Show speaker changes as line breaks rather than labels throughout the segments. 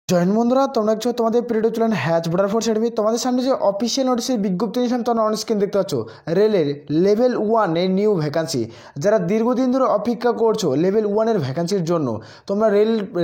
Join বন্ধুরা, তোমরা দেখছো তোমাদের প্রিয় চ্যানেল হ্যাচ বর্ডার ফোর্স একাডেমি। তোমাদের সামনে যে অফিসিয়াল নোটিশের বিজ্ঞপ্তি নিয়েছিলাম তোমরা অন স্ক্রিন দেখতে পাচ্ছ। রেলের লেভেল 1 এর নিউ ভ্যাকান্সি। যারা দীর্ঘদিন ধরে অপেক্ষা করছো লেভেল 1 এর ভ্যাকান্সির জন্য, তোমরা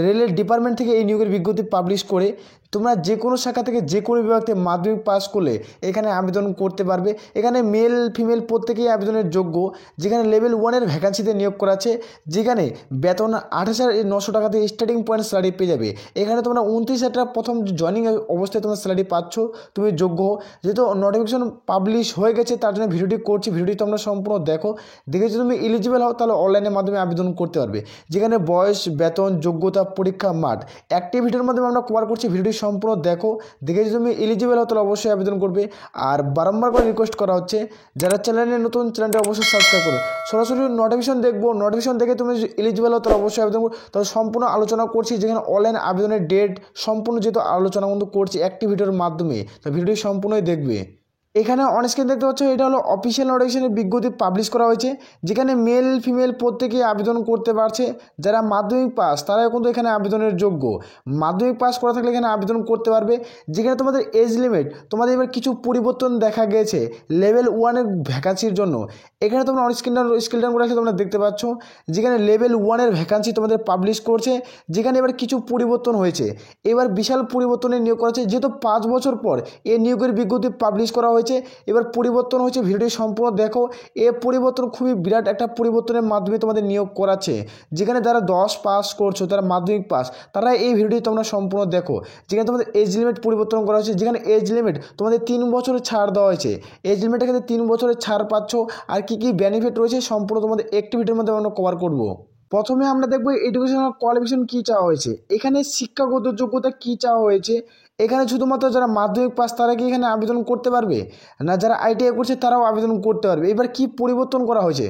রেলের ডিপার্টমেন্ট থেকে এই নিয়োগের বিজ্ঞপ্তি পাবলিশ করে তোমরা যে কোনো শাখা থেকে যে কোনো বিভাগ থেকে মাধ্যমিক পাস করলে এখানে আবেদন করতে পারবে। এখানে মেল ফিমেল প্রত্যেকেই আবেদনের যোগ্য। যেখানে লেভেল 1 এর ভ্যাকান্সিতে নিয়োগ করা আছে, যেখানে বেতন 28,900 টাকা থেকে স্টার্টিং পয়েন্ট স্যালারি পেয়ে যাবে। এখানে তোমরা 29,000 টাকা প্রথম জয়নিং অবস্থায় তোমরা স্যালারি পাচ্ছ, তুমি যোগ্য। যেহেতু নোটিফিকেশন পাবলিশ হয়ে গেছে তার জন্য ভিডিওটি করছি, ভিডিওটি তোমরা সম্পূর্ণ দেখো। দেখে যদি তুমি এলিজিবল হও তাহলে অনলাইনের মাধ্যমে আবেদন করতে পারবে। যেখানে বয়স, বেতন, যোগ্যতা, পরীক্ষা, মাঠ একটি ভিডিওর মাধ্যমে আমরা কভার করছি, ভিডিওটি সম্পূর্ণ দেখো। দেখে যদি তুমি এলিজিবল হও তাহলে অবশ্যই আবেদন করবে। আর বারংবার করে রিকোয়েস্ট করা হচ্ছে, যারা চ্যানেলে নতুন চ্যানেলটি অবশ্যই সাবস্ক্রাইব করবে। সরাসরি নোটিফিকেশন দেখবো, নোটিফিকেশন দেখে তুমি এলিজিবল হও তাহলে অবশ্যই আবেদন করো। তাহলে সম্পূর্ণ আলোচনা করছি, যেখানে অনলাইন আবেদনের ডেট সম্পূর্ণ যেহেতু আলোচনা কিন্তু করছি একটি ভিডিওর মাধ্যমে, তো ভিডিও সম্পূর্ণই দেখবে। এখানে অন স্ক্রিন দেখতে পাচ্ছ, এটা হলো অফিসিয়াল নোটিফিকেশনের বিজ্ঞপ্তি পাবলিশ করা হয়েছে। যেখানে মেল ফিমেল প্রত্যেকেই আবেদন করতে পারছে। যারা মাধ্যমিক পাস তারাও কিন্তু এখানে আবেদনের যোগ্য। মাধ্যমিক পাস করা থাকলে এখানে আবেদন করতে পারবে। যেখানে তোমাদের এজ লিমিট, তোমাদের এবার কিছু পরিবর্তন দেখা গেছে লেভেল 1 এর ভ্যাকান্সির জন্য। এখানে তোমরা অন স্ক্রিন ডাউন করে আসলে তোমরা দেখতে পাচ্ছ, যেখানে লেভেল 1 এর ভ্যাকান্সি তোমাদের পাবলিশ করছে। যেখানে এবার কিছু পরিবর্তন হয়েছে, এবার বিশাল পরিবর্তনের নিয়োগ করা হয়েছে। যেহেতু 5 বছর পর এই নিয়োগের বিজ্ঞপ্তি পাবলিশ করা হয়েছে, এবার পরিবর্তন হয়েছে, ভিডিওটি সম্পূর্ণ দেখো। এ পরিবর্তন খুবই বিরাট একটা পরিবর্তনের মাধ্যমে তোমাদের নিয়োগ করাচ্ছে। যেখানে যারা 10 পাস করছো, তারা মাধ্যমিক পাস, তারা এই ভিডিওটি তোমরা সম্পূর্ণ দেখো। যেখানে তোমাদের এজ লিমিট পরিবর্তন করা হয়েছে। যেখানে এজ লিমিট তোমাদের 3 বছরের ছাড় দেওয়া হয়েছে। এজ লিমিটের ক্ষেত্রে 3 বছরের ছাড় পাচ্ছ। আর কী কী বেনিফিট রয়েছে সম্পূর্ণ তোমাদের একটি ভিডিওর মধ্যে আমরা কভার করব। প্রথমে আমরা দেখব এডুকেশনাল কোয়ালিফিকেশন কী চাওয়া হয়েছে, এখানে শিক্ষাগত যোগ্যতা কী চাওয়া হয়েছে। এখানে শুধুমাত্র যারা মাধ্যমিক পাস তারা কি এখানে আবেদন করতে পারবে, না যারা আইটিআই করছে তারাও আবেদন করতে পারবে। এবার কি পরিবর্তন করা হয়েছে,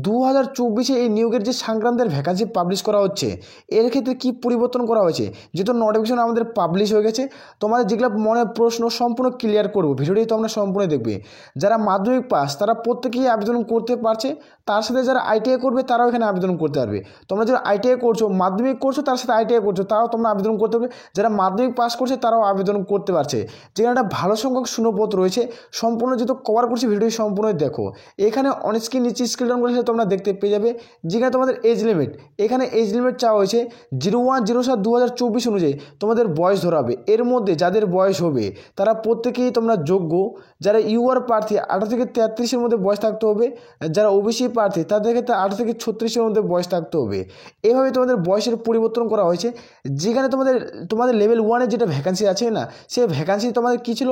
2024-এ এই নিয়োগের যে সংক্রান্তের ভ্যাকান্সি পাবলিশ করা হচ্ছে, এর ক্ষেত্রে কি পরিবর্তন করা হয়েছে। যেহেতু নোটিফিকেশন আমাদের পাবলিশ হয়ে গেছে, তোমাদের যেগুলো মনে প্রশ্ন সম্পূর্ণ ক্লিয়ার করবো, ভিডিওটি তোমরা সম্পূর্ণ দেখবে। যারা মাধ্যমিক পাস তারা প্রত্যেকেই আবেদন করতে পারছে। তার সাথে যারা আইটিআই করবে তারাও এখানে আবেদন করতে পারবে। তোমরা যারা আইটিআই করছো, মাধ্যমিক করছো, তার সাথে আইটিআই করছো, তারাও তোমরা আবেদন করতে পারবে। যারা মাধ্যমিক পাস করছে তারাও আবেদন করতে পারছে। যেখানে একটা ভালো সংখ্যক শূন্যপদ রয়েছে, সম্পূর্ণ যেহেতু কভার করছি ভিডিও সম্পূর্ণ দেখো। এখানে অন স্ক্রিন নিচে স্ক্রিন ডাউন করে তোমরা দেখতে পেয়ে যাবে। যেখানে তোমাদের এজ লিমিট, এখানে এজ লিমিট চাওয়া হয়েছে 01/07/2024 অনুযায়ী তোমাদের বয়স ধরা হবে। এর মধ্যে যাদের বয়স হবে তারা প্রত্যেকেই তোমরা যোগ্য। যারা ইউআর প্রার্থী 18 থেকে 33-এর মধ্যে বয়স থাকতে হবে। যারা ওবিসি প্রার্থী তাদের ক্ষেত্রে 18 থেকে 36-এর মধ্যে বয়স থাকতে হবে। এভাবে তোমাদের বয়সের পরিবর্তন করা হয়েছে। যেখানে তোমাদের লেভেল 1-এর যেটা ভ্যাকান্সি আছে না, সেই ভ্যাকান্সি তোমাদের কী ছিল,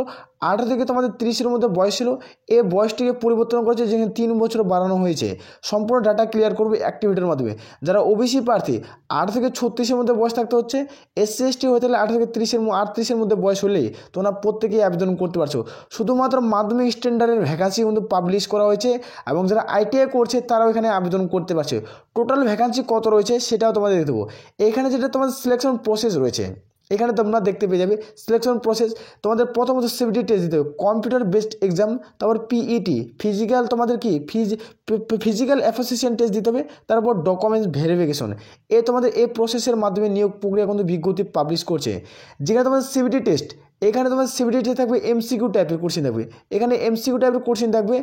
18 থেকে তোমাদের 30-এর মধ্যে বয়স ছিল। এই বয়সটিকে পরিবর্তন করেছে, যেখানে 3 বছর বাড়ানো হয়েছে। সম্পূর্ণ ডাটা ক্লিয়ার করবে অ্যাক্টিভিটির মাধ্যমে। যারা ওবিসি প্রার্থী 18 থেকে 36-এর মধ্যে বয়স থাকতে হচ্ছে। এসসি এসটি হয়ে থাকলে 18 থেকে 38-এর মধ্যে বয়স হলেই তোমরা প্রত্যেকেই আবেদন করতে পারছো। শুধুমাত্র মাধ্যমিক স্ট্যান্ডার্ডের ভ্যাকান্সি কিন্তু পাবলিশ করা হয়েছে, এবং যারা আইটিআই করছে তারাও এখানে আবেদন করতে পারছে। টোটাল ভ্যাকান্সি কত রয়েছে সেটাও তোমাদের দেখে দেবো। এখানে যেটা তোমাদের সিলেকশন প্রসেস রয়েছে, এখানে তোমরা দেখতে পেয়ে যাবে সিলেকশন প্রসেস। তোমাদের প্রথমত সিবিটি টেস্ট দিতে হবে, কম্পিউটার বেসড এক্সাম। তারপর পিইটি ফিজিক্যাল, তোমাদের কি ফিজিক্যাল অ্যাসোসিয়েশন টেস্ট দিতে হবে। তারপর ডকুমেন্টস ভেরিফিকেশন। তোমাদের এই প্রসেসের মাধ্যমে নিয়োগ প্রক্রিয়া কিন্তু বিজ্ঞপ্তি পাবলিশ করছে। যেখানে তোমাদের সিবিটি টেস্ট, এখানে তোমাদের সিবিটি টেস্ট থাকবে এমসিকিউ টাইপের কোশ্চেন থাকবে। এখানে এমসিকিউ টাইপের কোশ্চেন থাকবে।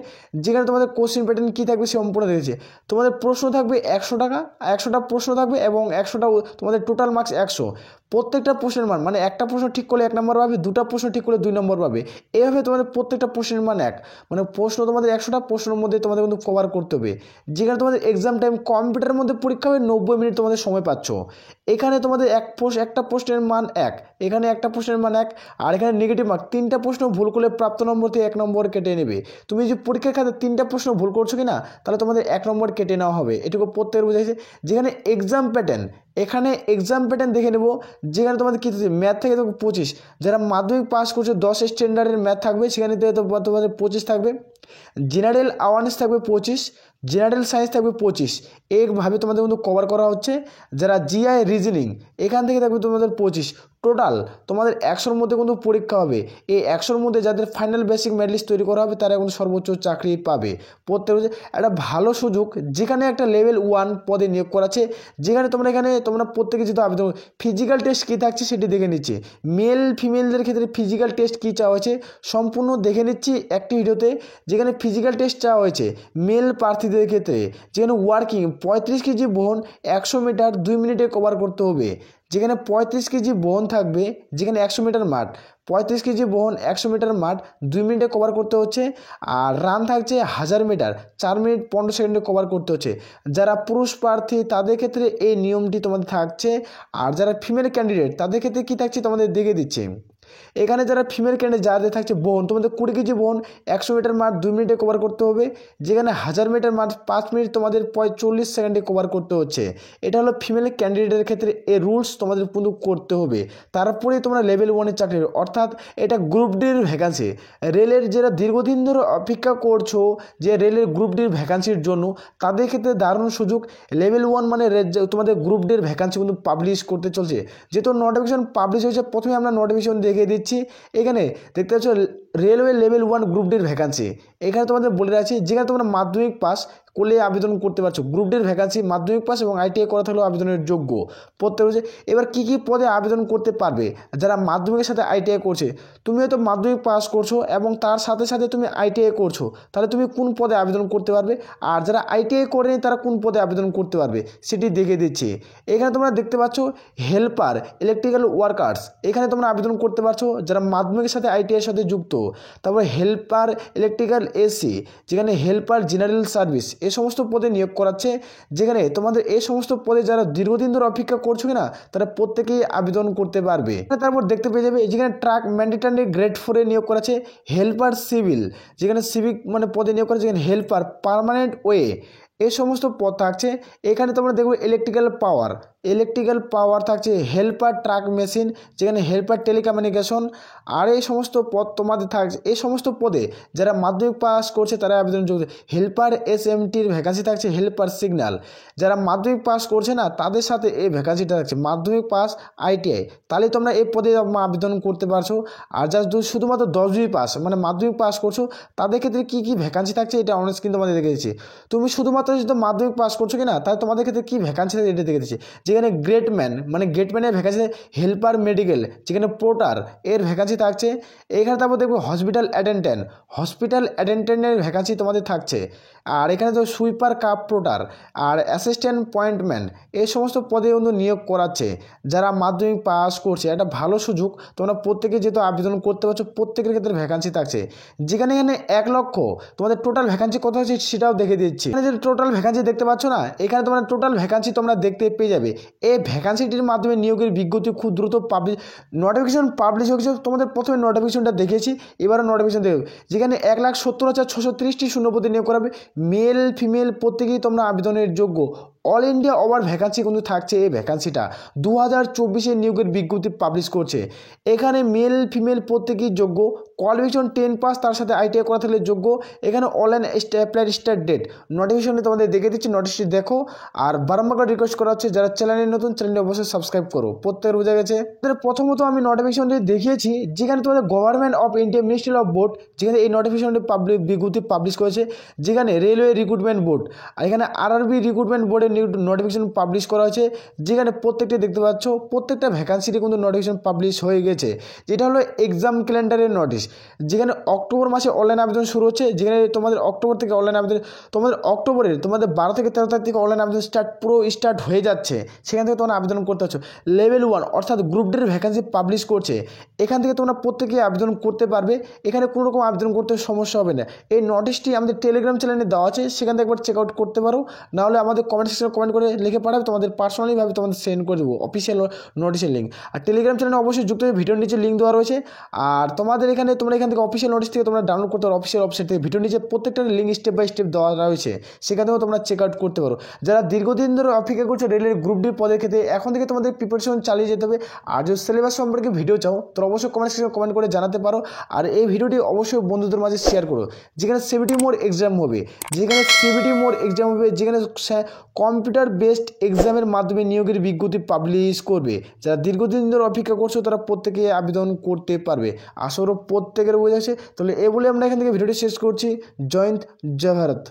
যেখানে তোমাদের কোশ্চেন প্যাটার্ন কী থাকবে সম্পূর্ণ দেখেছে। তোমাদের প্রশ্ন থাকবে 100 টাকা, 100টা প্রশ্ন থাকবে, এবং 100টা তোমাদের টোটাল মার্কস 100। প্রত্যেকটা প্রশ্নের মান, মানে একটা প্রশ্ন ঠিক করলে 1 নম্বর পাবে, 2টা প্রশ্ন ঠিক করলে 2 নম্বর পাবে। এইভাবে তোমাদের প্রত্যেকটা প্রশ্নের মান 1, মানে প্রশ্ন তোমাদের 100টা প্রশ্নের মধ্যে তোমাদের কিন্তু কভার করতে হবে। যেখানে তোমাদের এক্সাম টাইম কম্পিউটারের মধ্যে পরীক্ষা হবে, 90 মিনিট তোমাদের সময় পাচ্ছ। এখানে তোমাদের একটা প্রশ্নের মান 1, এখানে একটা প্রশ্নের মান 1, আর এখানে নেগেটিভ মার্ক। 3টা প্রশ্ন ভুল করলে প্রাপ্ত নম্বর থেকে 1 নম্বর কেটে নেবে। তুমি যে পরীক্ষার খাতে 3টা প্রশ্ন ভুল করছো কি না, তাহলে তোমাদের 1 নম্বর কেটে নেওয়া হবে। এটুকু প্রত্যেকের বোঝাইছে। যেখানে এক্সাম প্যাটার্ন, এখানে এক্সাম প্যাটার্ন দেখে নেব। যেখানে তোমাদের কী ম্যাথ থেকে তো 25, যারা মাধ্যমিক পাস করছে 10 স্ট্যান্ডার্ডের ম্যাথ থাকবে, সেখানে তোমাদের 25 থাকবে। জেনারেল অ্যাওয়ারনেস থাকবে 25, জেনারেল সায়েন্স থাকবে 25, এইভাবে তোমাদের কিন্তু কভার করা হচ্ছে। যারা জিআই রিজনিং এখান থেকে থাকবে তোমাদের 25। টোটাল তোমাদের 100-র মধ্যে কিন্তু পরীক্ষা হবে। এই 100-র মধ্যে যাদের ফাইনাল বেসিক মেরিট লিস্ট তৈরি করা হবে তারা কিন্তু সর্বোচ্চ চাকরি পাবে। পড়তে হচ্ছে একটা ভালো সুযোগ, যেখানে একটা লেভেল 1 পদে নিয়োগ করাচ্ছে, যেখানে তোমরা প্রত্যেকে যেহেতু আবেদন ফিজিক্যাল টেস্ট কী থাকছে সেটি দেখে নিচ্ছে। মেল ফিমেলদের ক্ষেত্রে ফিজিক্যাল টেস্ট কী চাওয়া হয়েছে সম্পূর্ণ দেখে নিচ্ছি একটি ভিডিওতে। যেখানে ফিজিক্যাল টেস্ট চাওয়া হয়েছে মেল প্রার্থীদের ক্ষেত্রে, যেখানে ওয়ার্কিং 35 কেজি বহন 100 মিটার 2 মিনিটে কভার করতে হবে। যেখানে 35 কেজি বহন থাকবে, যেখানে 100 মিটার মাঠ, 35 কেজি বহন 100 মিটার মাঠ 2 মিনিটে কভার করতে হচ্ছে। আর রান থাকছে 1000 মিটার 4 মিনিট 15 সেকেন্ডে কভার করতে হচ্ছে। যারা পুরুষ প্রার্থী তাদের ক্ষেত্রে এই নিয়মটি তোমাদের থাকছে। আর যারা ফিমেল ক্যান্ডিডেট তাদের ক্ষেত্রে কী থাকছে তোমাদের দেখে দিচ্ছে। এখানে যারা ফিমেল ক্যান্ডিডেট যাদের থাকছে বহন, তোমাদের 20 কেজি বহন 100 মিটার মাঠ 2 মিনিটে কভার করতে হবে। যেখানে 1000 মিটার মাঠ 5 মিনিট তোমাদের 45 সেকেন্ডে কভার করতে হচ্ছে। এটা হলো ফিমেল ক্যান্ডিডেটের ক্ষেত্রে এই রুলস তোমাদের কিন্তু করতে হবে। তারপরেই তোমরা লেভেল 1-এর চাকরি, অর্থাৎ এটা গ্রুপ ডির ভ্যাকান্সি। রেলের যারা দীর্ঘদিন ধরে অপেক্ষা করছো যে রেলের গ্রুপ ডির ভ্যাকান্সির জন্য, তাদের ক্ষেত্রে দারুণ সুযোগ। লেভেল 1 মানে তোমাদের গ্রুপ ডির ভ্যাকান্সি কিন্তু পাবলিশ করতে চলছে। যেহেতু নোটিফিকেশন পাবলিশ হয়েছে, প্রথমে আমরা নোটিফিকেশন দেখিয়ে দিচ্ছি। এখানে দেখতে পাচ্ছ রেলওয়ে লেভেল 1 গ্রুপ ডির ভ্যাকান্সি। এখানে তোমাদের বলে রাখছি, যেখানে তোমরা মাধ্যমিক পাস করলে আবেদন করতে পারছো। গ্রুপ ডির ভ্যাকান্সি মাধ্যমিক পাস এবং আইটিআই করা থাকলেও আবেদনের যোগ্য পড়তে হচ্ছে। এবার কী কী পদে আবেদন করতে পারবে যারা মাধ্যমিকের সাথে আইটিআই করছে? তুমি হয়তো মাধ্যমিক পাস করছো এবং তার সাথে সাথে তুমি আইটিআই করছো, তাহলে তুমি কোন পদে আবেদন করতে পারবে? আর যারা আইটিআই করেনি তারা কোন পদে আবেদন করতে পারবে সেটি দেখে দিচ্ছি। এখানে তোমরা দেখতে পাচ্ছ হেল্পার ইলেকট্রিক্যাল ওয়ার্কার্স, এখানে তোমরা আবেদন করতে পারছো যারা মাধ্যমিকের সাথে আইটিআইয়ের সাথে যুক্ত। তারপর হেল্পার ইলেকট্রিক্যাল এসি, যেখানে হেল্পার জেনারেল সার্ভিস, এই সমস্ত পদে নিয়োগ করাচ্ছে। যেখানে তোমাদের এই সমস্ত পদে যারা দীর্ঘদিন ধরে অপেক্ষা করছো কিনা তারা প্রত্যেকেই আবেদন করতে পারবে। তারপর দেখতে পেয়ে যাবে যেখানে ট্রাক ম্যান্ডেটরি গ্রেড 4-এ নিয়োগ করাচ্ছে। হেল্পার সিভিল, যেখানে সিভিক মানে পদে নিয়োগ করাচ্ছে। যেখানে হেল্পার পার্মানেন্ট ওয়ে, এই সমস্ত পদ থাকছে। এখানে তোমরা দেখবে ইলেকট্রিক্যাল পাওয়ার থাকছে। হেল্পার ট্রাক মেশিন, যেখানে হেল্পার টেলিকমিউনিকেশন, আর এই সমস্ত পদ তোমাদের থাকছে। এই সমস্ত পদে যারা মাধ্যমিক পাস করছে তারা আবেদন যোগ্য। হেল্পার এসএমটির ভ্যাকান্সি থাকছে। হেল্পার সিগন্যাল, যারা মাধ্যমিক পাস করছে না তাদের সাথে এই ভ্যাকান্সিটা থাকছে। মাধ্যমিক পাস আইটিআই, তাহলে তোমরা এই পদে আবেদন করতে পারছো। আর যা শুধুমাত্র 10ই পাস মানে মাধ্যমিক পাস করছো তাদের ক্ষেত্রে কী কী ভ্যাকান্সি থাকছে এটা অনেক কিন্তু তোমাদের দেখে দিচ্ছি। তুমি শুধুমাত্র যদি মাধ্যমিক পাস করছো কিনা তাহলে তোমাদের ক্ষেত্রে কী ভ্যাকান্সি থাকে এটা দেখে দিচ্ছি। যেখানে গ্রেটম্যান মানে গেটম্যানের ভ্যাকান্সি, হেল্পার মেডিকেল, যেখানে পোর্টার এর ভ্যাকান্সি থাকছে। এখানে তারপর দেখবো হসপিটাল অ্যাটেন্ডেন্টের ভ্যাকান্সি তোমাদের থাকছে। আর এখানে তো সুইপার কাপ পোর্টার আর অ্যাসিস্ট্যান্ট পয়েন্টম্যান, এই সমস্ত পদে কিন্তু নিয়োগ করাচ্ছে যারা মাধ্যমিক পাস করছে। একটা ভালো সুযোগ, তোমরা প্রত্যেকে যেহেতু আবেদন করতে পারছো, প্রত্যেকের ক্ষেত্রে ভ্যাকান্সি থাকছে। যেখানে 1 লক্ষ তোমাদের টোটাল ভ্যাকান্সি কত হচ্ছে সেটাও দেখে দিচ্ছি। এখানে যে টোটাল ভ্যাকান্সি দেখতে পাচ্ছ না, এখানে তোমরা টোটাল ভ্যাকান্সি তোমরা দেখতে পেয়ে যাবে। এই ভ্যাকান্সিটির মাধ্যমে নিয়োগের বিজ্ঞপ্তি খুব দ্রুত নোটিফিকেশন পাবলিশ হয়েছে। তোমাদের প্রথমে নোটিফিকেশনটা দেখেছি, এবারও নোটিফিকেশন দেখবে। যেখানে 1,70,630টি শূন্যপদে নিয়োগ করাবে। মেল ফিমেল প্রত্যেকেই তোমরা আবেদনের যোগ্য। অল ইন্ডিয়া ওভার ভ্যাকান্সি কিন্তু থাকছে। এই ভ্যাকান্সিটা 2024-এর নিয়োগের বিজ্ঞপ্তি পাবলিশ করছে। এখানে মেল ফিমেল প্রত্যেকেই যোগ্য। কোয়ালিফিকেশন 10 পাস, তার সাথে আইটিআই করা থাকলে যোগ্য। এখানে অনলাইন অ্যাপ্লাইড স্টার্ট ডেট নোটিফিকেশনে তোমাদের দেখে দিচ্ছি, নোটিশটি দেখো। আর বারবার রিকোয়েস্ট করা হচ্ছে যারা চ্যানেলে নতুন, চ্যানেলটি অবশ্যই সাবস্ক্রাইব করো। প্রত্যেকের বোঝা গেছে। প্রথমত আমি নোটিফিকেশনটি দেখিয়েছি, যেখানে তোমাদের government of India ministry of board, যেখানে এই নোটিফিকেশনটি বিজ্ঞপ্তি পাবলিশ করেছে। যেখানে রেলওয়ে রিক্রুটমেন্ট বোর্ড, আর এখানে আরআরবি রিক্রুটমেন্ট বোর্ডের নোটিফিকেশন পাবলিশ করা হয়েছে। যেখানে প্রত্যেকটা দেখতে পাচ্ছ প্রত্যেকটা ভ্যাকান্সিটি কিন্তু নোটিফিকেশন পাবলিশ হয়ে গেছে। যেটা হলো এক্সাম ক্যালেন্ডারের নোটিশ। যেখানে অক্টোবর মাসে অনলাইন আবেদন শুরু হচ্ছে। যেখানে তোমাদের অক্টোবর থেকে অনলাইন আবেদন, তোমাদের অক্টোবরের 12 থেকে 13 তারিখ থেকে অনলাইন আবেদন স্টার্ট হয়ে যাচ্ছে। সেখান থেকে তোমরা আবেদন করতে পারছো। লেভেল 1 অর্থাৎ গ্রুপ ডির ভ্যাকান্সি পাবলিশ করছে। এখান থেকে তোমরা প্রত্যেকেই আবেদন করতে পারবে। এখানে কোনো রকম আবেদন করতে সমস্যা হবে না। এই নোটিশটি আমাদের টেলিগ্রাম চ্যানেলে দেওয়া আছে, সেখান থেকে একবার চেক আউট করতে পারো। নাহলে আমাদের কমেন্ট সেকশনে কমেন্ট করে লিখে পাঠাবে, তোমাদের পার্সোনালিভাবে তোমাদের সেন্ড করে দেবো অফিসিয়াল নোটিশের লিঙ্ক। আর টেলিগ্রাম চ্যানেলে অবশ্যই যুক্ত হয়ে ভিডিওর নিচে লিঙ্ক দেওয়া রয়েছে। আর তোমরা এখান থেকে অফিসিয়াল নোটিশ থেকে তোমরা ডাউনলোড করতে পারো, অফিসিয়াল ওয়েবসাইট থেকে ভিডিওর নিচে প্রত্যেকটা লিঙ্ক স্টেপ বাই স্টেপ দেওয়া রয়েছে, সেখান থেকেও তোমরা চেক আউট করতে পারো। যারা দীর্ঘদিন ধরে অপেক্ষা করছো রেলের গ্রুপ ডি পদের ক্ষেত্রে, এখন থেকে তোমাদের প্রিপারেশন চালিয়ে যেতে হবে। আর যদি সিলেবাস সম্পর্কে ভিডিও চাও তো অবশ্যই কমেন্ট সেকশনে কমেন্ট করে জানাতে পারো। আর এই ভিডিওটি অবশ্যই বন্ধুদের মাঝে শেয়ার করো। যেখানে সিবিটি মোড এক্সাম হবে, যেখানে কম্পিউটার বেসড এক্সামের মাধ্যমে নিয়োগের বিজ্ঞপ্তি পাবলিশ করবে। যারা দীর্ঘদিন ধরে অপেক্ষা করছো তারা প্রত্যেকে আবেদন করতে পারবে। আশা করি প্রত্যেকের বোঝা আছে। তাহলে এই বলে আমরা এখান থেকে ভিডিওটি শেষ করছি। জয় হিন্দ, জয় ভারত।